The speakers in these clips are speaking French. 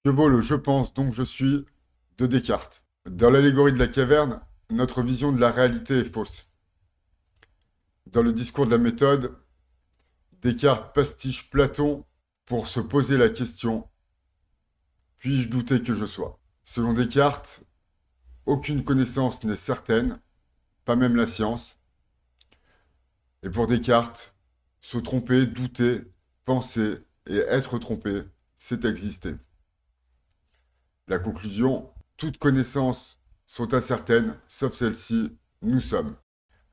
Que vaut le je pense donc je suis de Descartes? Dans l'allégorie de la caverne, notre vision de la réalité est fausse. Dans le discours de la méthode, Descartes pastiche Platon pour se poser la question: puis-je douter que je sois? Selon Descartes, aucune connaissance n'est certaine, pas même la science. Et pour Descartes, se tromper, douter, penser et être trompé, c'est exister. La conclusion: toutes connaissances sont incertaines, sauf celle-ci, nous sommes.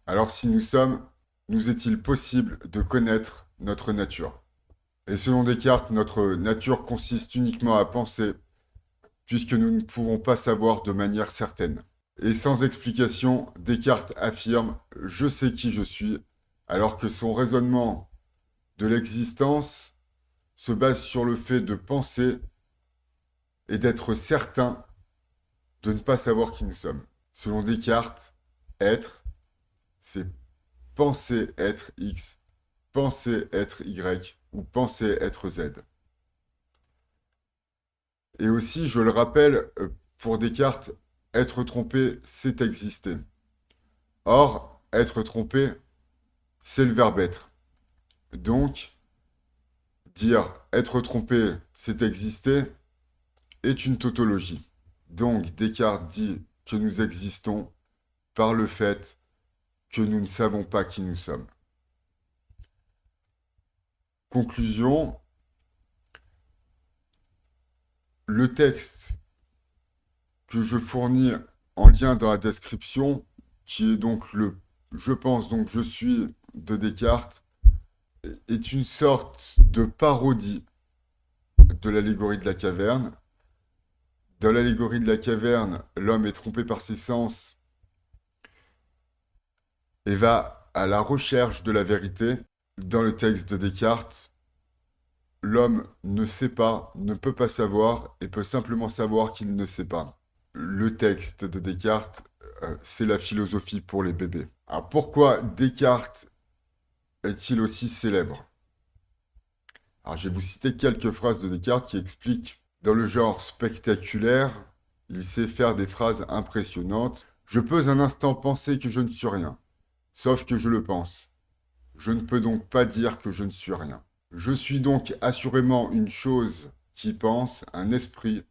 Alors si nous sommes, nous est-il possible de connaître notre nature? Et selon Descartes, notre nature consiste uniquement à penser, puisque nous ne pouvons pas savoir de manière certaine. Et sans explication, Descartes affirme: je sais qui je suis, alors que son raisonnement de l'existence se base sur le fait de penser et d'être certain de ne pas savoir qui nous sommes. Selon Descartes, être, c'est penser être X, penser être Y ou penser être Z. Et aussi, je le rappelle, pour Descartes, être trompé, c'est exister. Or, être trompé, c'est le verbe être. Donc, dire être trompé, c'est exister, est une tautologie. Donc, Descartes dit que nous existons par le fait que nous ne savons pas qui nous sommes. Conclusion, le texte que je fournis en lien dans la description, qui est donc le je pense donc je suis de Descartes, est une sorte de parodie de l'allégorie de la caverne. Dans l'allégorie de la caverne, l'homme est trompé par ses sens et va à la recherche de la vérité. Dans le texte de Descartes, l'homme ne sait pas, ne peut pas savoir et peut simplement savoir qu'il ne sait pas. Le texte de Descartes, c'est la philosophie pour les bébés. Alors pourquoi Descartes est-il aussi célèbre? Alors je vais vous citer quelques phrases de Descartes qui expliquent, dans le genre spectaculaire, il sait faire des phrases impressionnantes. Je peux un instant penser que je ne suis rien, sauf que je le pense. Je ne peux donc pas dire que je ne suis rien. Je suis donc assurément une chose qui pense, un esprit.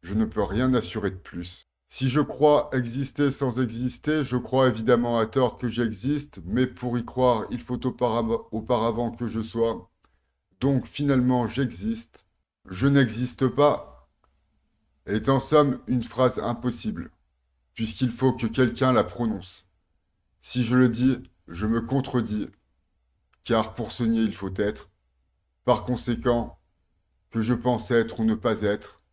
Je ne peux rien assurer de plus. Si je crois exister sans exister, je crois évidemment à tort que j'existe, mais pour y croire, il faut auparavant que je sois. Donc finalement, j'existe. Je n'existe pas est en somme une phrase impossible, puisqu'il faut que quelqu'un la prononce. Si je le dis, je me contredis, car pour se nier, il faut être. Par conséquent, que je pense être ou ne pas être,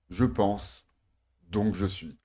je pense, donc je suis.